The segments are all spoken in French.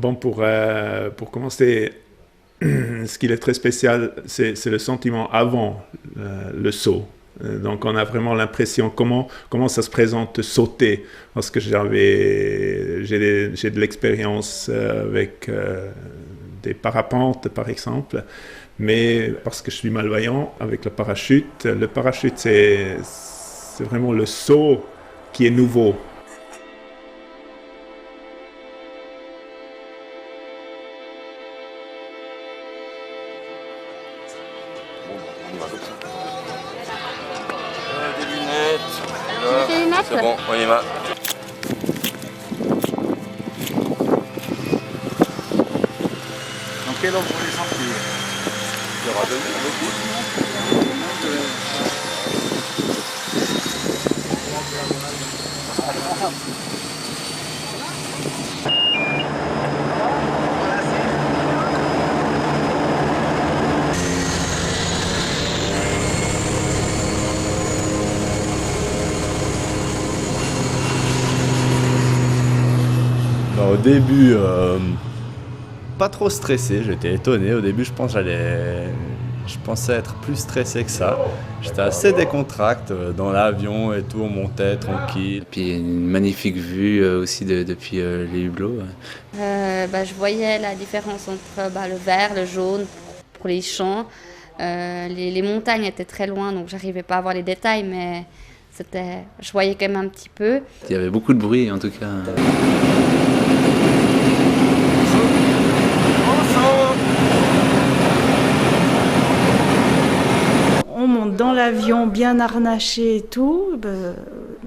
Bon, pour commencer, ce qui est très spécial, c'est le sentiment avant le saut. Donc on a vraiment l'impression comment ça se présente sauter, parce que j'ai de l'expérience avec des parapentes par exemple, mais parce que je suis malvoyant avec le parachute c'est vraiment le saut qui est nouveau. Des lunettes. Là, Des lunettes. c'est bon, on y va. Dans quel ordre vous les sortir? Il y aura deux. Au début, pas trop stressé, j'étais étonné. Au début, je pensais être plus stressé que ça. J'étais assez décontracté dans l'avion et tout, on montait tranquille. Puis une magnifique vue aussi depuis les hublots. Je voyais la différence entre le vert, le jaune pour les champs. Les montagnes étaient très loin, donc j'arrivais pas à voir les détails, mais je voyais quand même un petit peu. Il y avait beaucoup de bruit en tout cas. On monte dans l'avion bien harnaché et tout,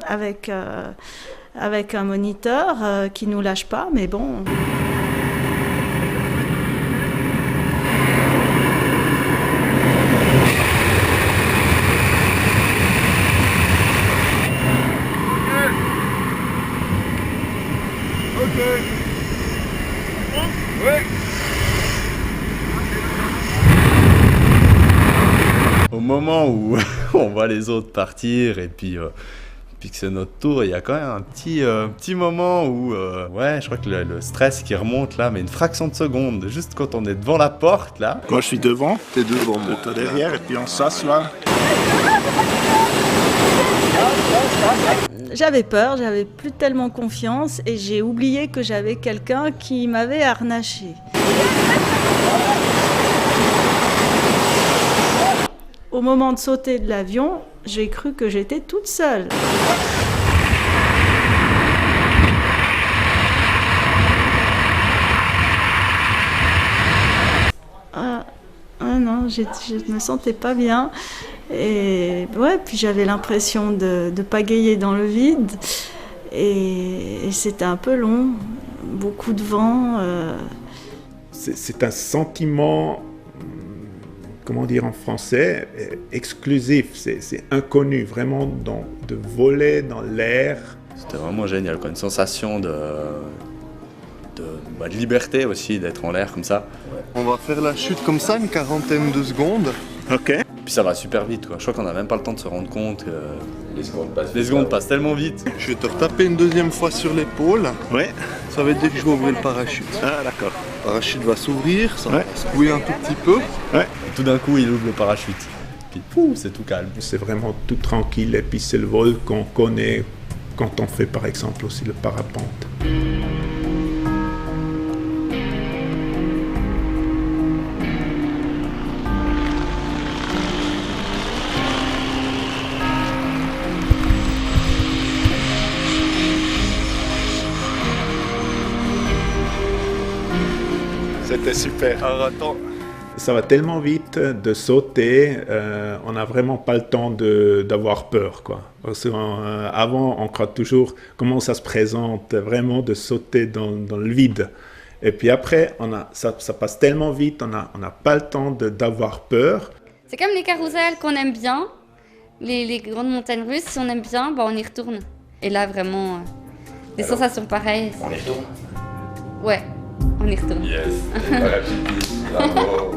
avec un moniteur qui nous lâche pas, mais bon. Au moment où on voit les autres partir et puis que c'est notre tour, il y a quand même un petit moment où je crois que le stress qui remonte là, mais une fraction de seconde, juste quand on est devant la porte là. Moi je suis devant, T'es devant moi. toi derrière, et puis on s'assoit. J'avais peur, j'avais plus tellement confiance et j'ai oublié que j'avais quelqu'un qui m'avait harnaché. Au moment de sauter de l'avion, j'ai cru que j'étais toute seule. Non, je me sentais pas bien. Et puis j'avais l'impression de pagayer dans le vide. Et c'était un peu long, beaucoup de vent. C'est un sentiment, comment dire en français, exclusif, c'est inconnu, vraiment de voler dans l'air. C'était vraiment génial, quoi. Une sensation de liberté aussi, d'être en l'air comme ça. On va faire la chute comme ça, une quarantaine de secondes. Ok. Puis ça va super vite, quoi. Je crois qu'on n'a même pas le temps de se rendre compte que les secondes passent tellement vite. Je vais te retaper une deuxième fois sur l'épaule. Ouais. Ça veut dire que je vais ouvrir le parachute. Ah d'accord. Le parachute va s'ouvrir, ça Ouais. va secouer un tout petit peu. Ouais. Et tout d'un coup, il ouvre le parachute. Puis c'est tout calme. C'est vraiment tout tranquille et puis c'est le vol qu'on connaît quand on fait par exemple aussi le parapente. C'était super. Alors attends. Ça va tellement vite de sauter, on n'a vraiment pas le temps d'avoir peur, quoi. Parce qu'avant, on croit toujours comment ça se présente, vraiment de sauter dans le vide. Et puis après, ça passe tellement vite, on n'a pas le temps d'avoir peur. C'est comme les carousels qu'on aime bien, les grandes montagnes russes, si on aime bien, on y retourne. Et là, vraiment, des sensations pareilles. On y retourne. Ouais, on y retourne. Yes. Bravo.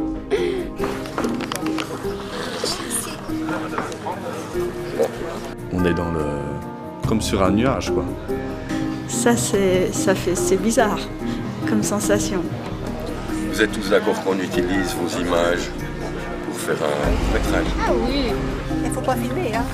On est comme sur un nuage, quoi. C'est bizarre. comme sensation. Vous êtes tous d'accord qu'on utilise vos images pour faire un métrage? Ah oui, il ne faut pas filmer, hein.